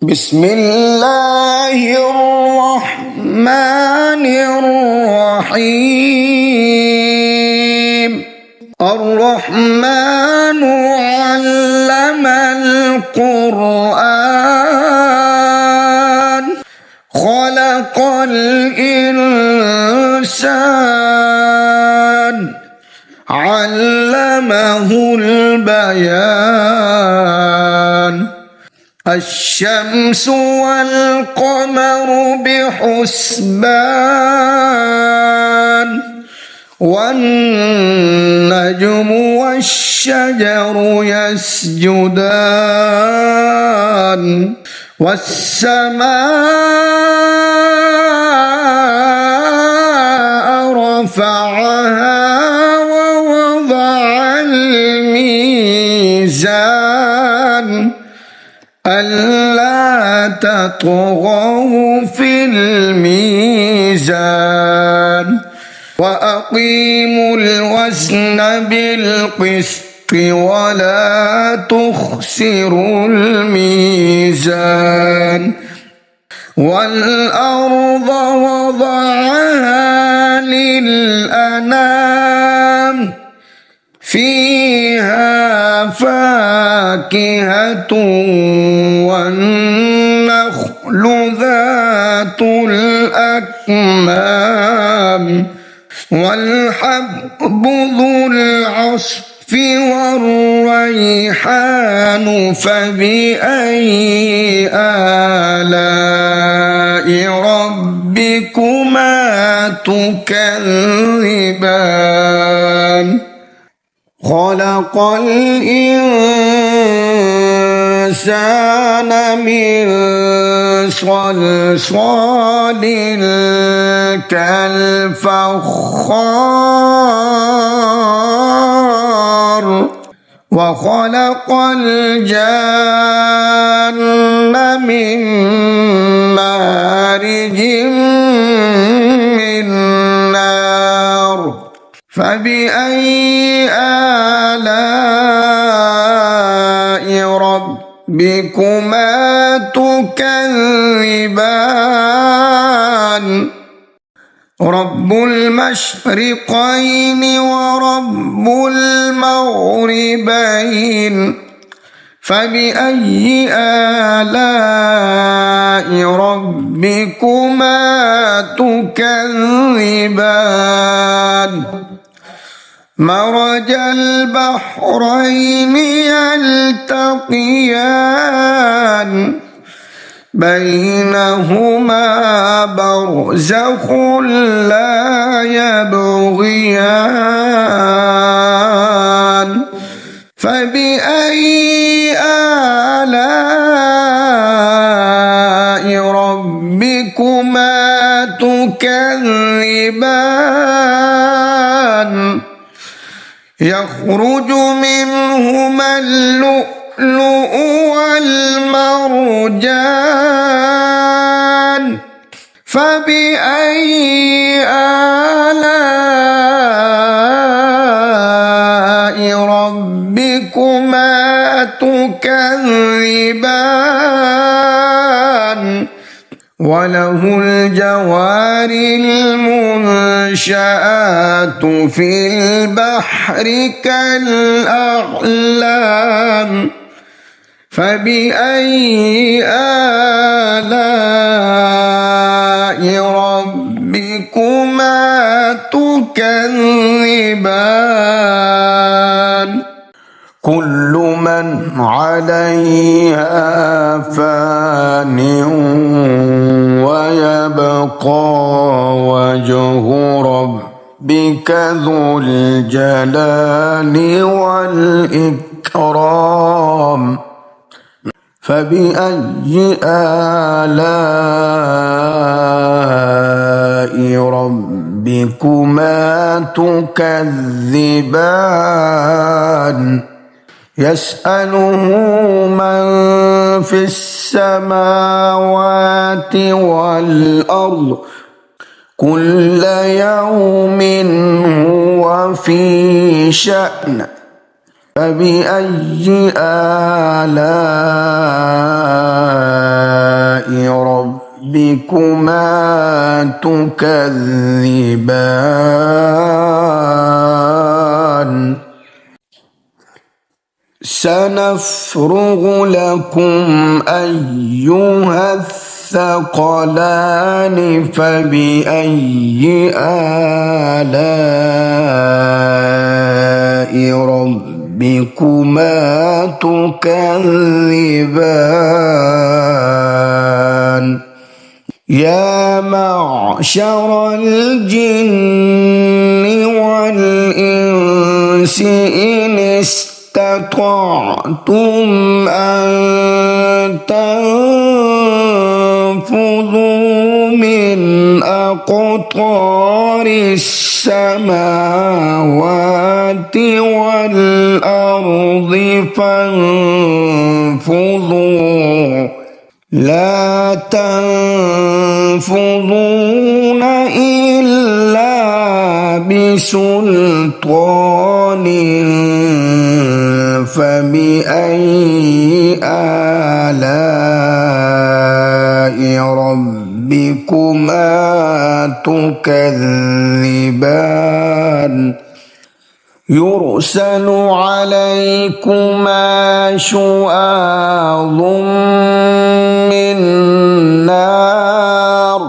بسم الله الرحمن الرحيم الرحمن علم القرآن خلق الإنسان علمه البيان الشمس والقمر بحسبان والنجم والشجر يسجدان والسماء رفعها ووضع الميزان ألا تطغوا في الميزان وأقيموا الوزن بالقسط ولا تخسروا الميزان والأرض وضعها للأنام فيها فاكهة والنخل ذات الأكمام والحب ذو العصف والريحان فبأي آلاء ربكما تكذبان خلق الإنسان من صلصال كالفخار وخلق الجن من مارج من نار فبأي آلاء ربكما تكذبان رب المشرقين ورب المغربين فبأي آلاء ربكما تكذبان مرج البحرين يلتقيان بينهما برزخ لا يبغيان فبأي آلاء ربكما تكذبان يخرج منهما اللؤلؤ والمرجان فبأي آلاء ربكما تكذبان وله الجوار المنشآت في البحر كالأعلام فبأي آلاء ربكما تكذبان كل من عليها فان ويبقى وجه ربك ذو الجلال والإكرام فبأي آلاء ربكما تكذبان يسأله من في السماوات والأرض كل يوم هو في شأن فبأي آلاء تكذبان سنفرغ لكم أيها الثقلان فبأي آلاء ربكما تكذبان يا معشر الجن والإنس إن استطعتم أن تنفذوا من أقطار السماوات والأرض فانفذوا لا تنفذون إلا بسلطان فبأي آلاء ربكما تكذبان يرسل عليكما شواظ من نار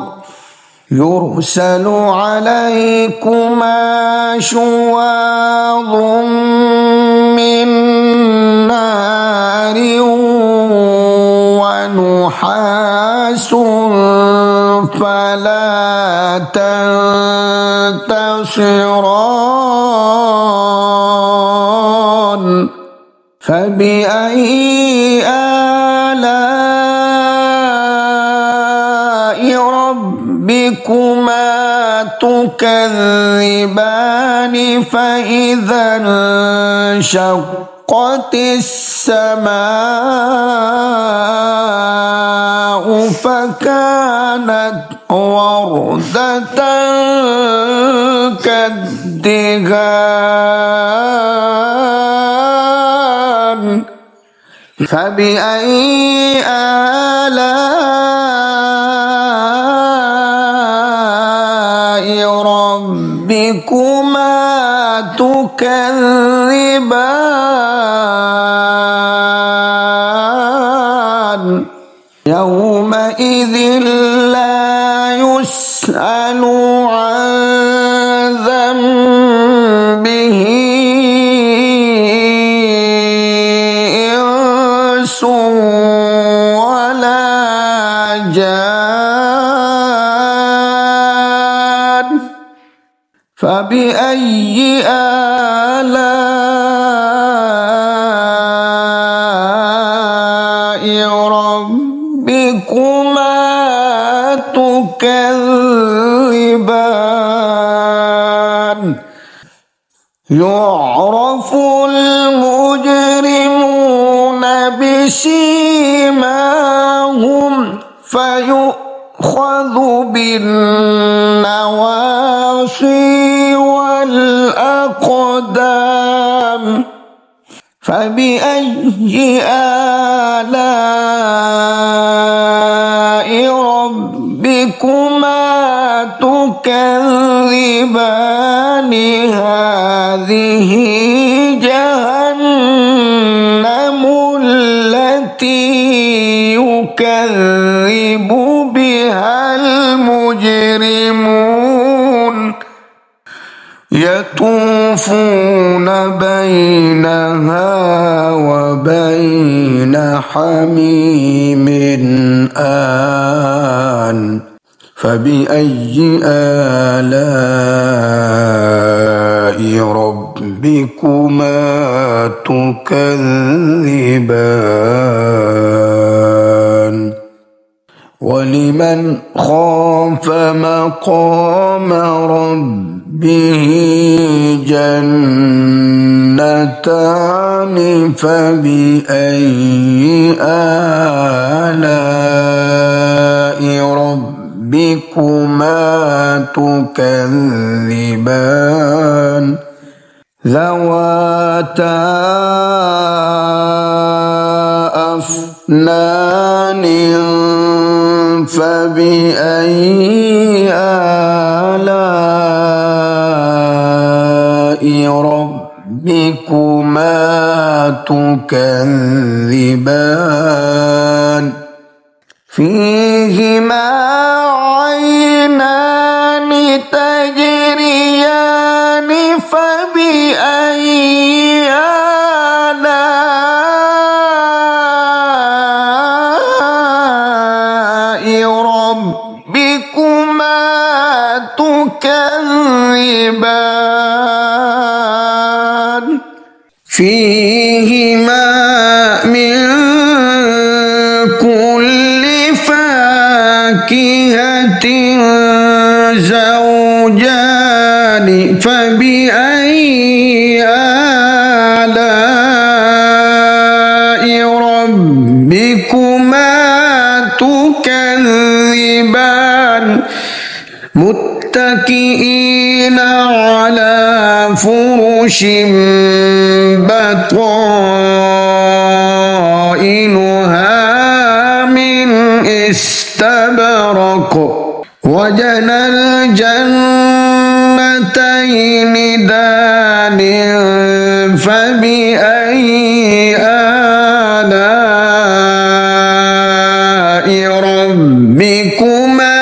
يرسل عليكما شواظ من نار ونحاس فلا تنتصران فبأي آلاء ربكما تكذبان فإذا انشقت السماء فكانت وردة كالدهان فبأي آلاء ربكما تكذبان يومئذ لا يسأل عن ذنبه إنس ولا جان فبأي آلاء ربكما تكذبان يعرف المجرمون بسيماهم فيؤخذ بالنواصي والأقدام فبأي آلاء ربكما تكذبان هذه جهنم التي يكذب بها المجرمون يطوفون بينها وبين حميم آن فبأي آلاء ربكما تكذبان ولمن خاف مقام ربه جنتان فبأي آلاء ربكما تكذبان ذواتا أفنان فبأي آلاء ربكما تكذبان فيهما عينان تجريان فبأي آلاء ربكما تكذبان فيهما من كل فاكهة زوجان فبأي آلاء ربكما تكذبان متكئين على فرش بطائنها من استبرق وجنى الجنتين دان فبأي آلاء ربكما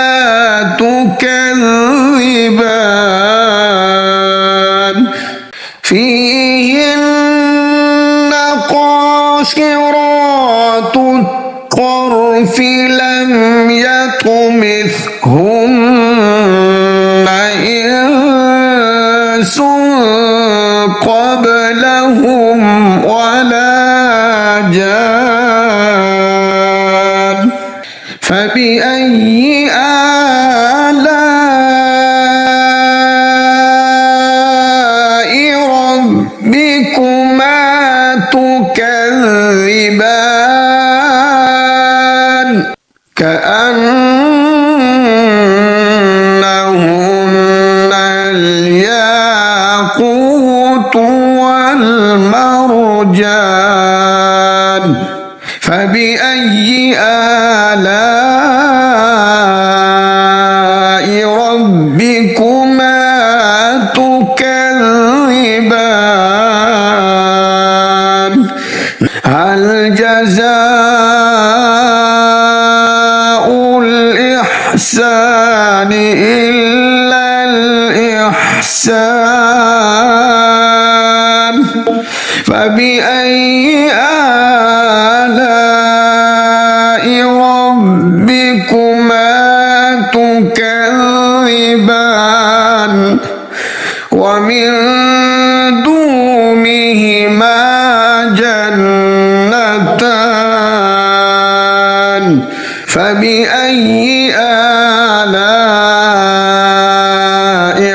تكذبان فيهن قاصرات الطرف لم يطمثهن إنس قبلهم ولا جان فبأي آلاء ربكما تكذبان كأنهن الياقوت والمرجان فبأي آلاء ربكما تكذبان هل جزاء الإحسان إلا الإحسان فبأي آلاء ربكما تكذبان ومن دونهما جنتان فبأي آلاء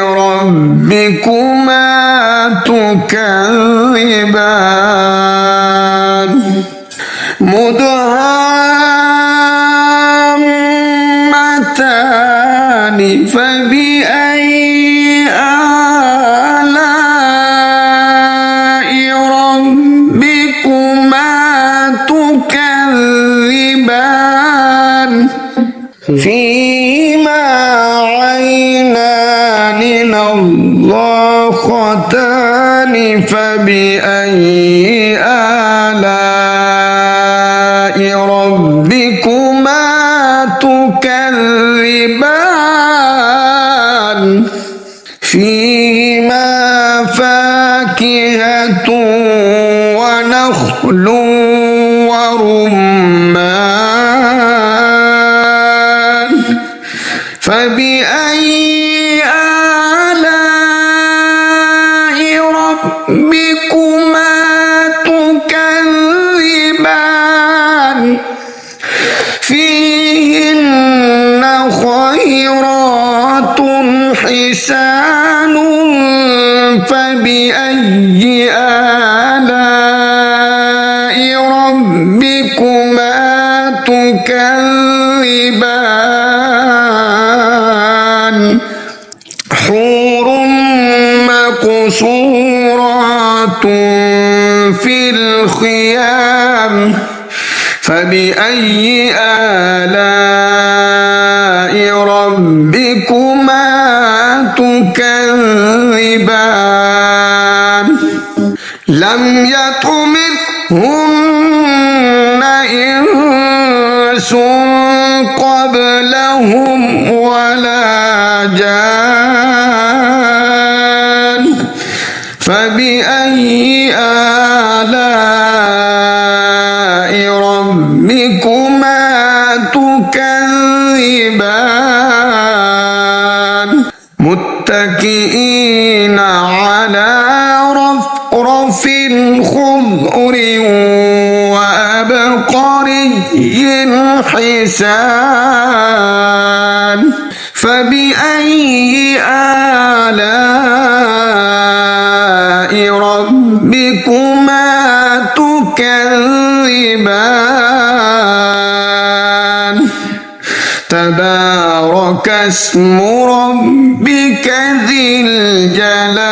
ربكما تكذبان مدهامتان فبأي آلاء ربكما تكذبان فيهما عينان نضاختان فبأي آلاء ربكما تكذبان فيهما فاكهة ونخل ورمان فبأي آلاء ربكما تكذبان فيهن خيرات حسان فبأي آلاء ربكما تكذبان حور مقصورات في الخيام فبأي آلاء تكذبان لم يطمثهن إنس قبلهم ولا جان فبأي آلاء ربكما تكذبان متكئين على رفرف خضر وأبقري حسان فبأي آلاء ربكما تكذبان تبارك اسم ربك ذي الجلال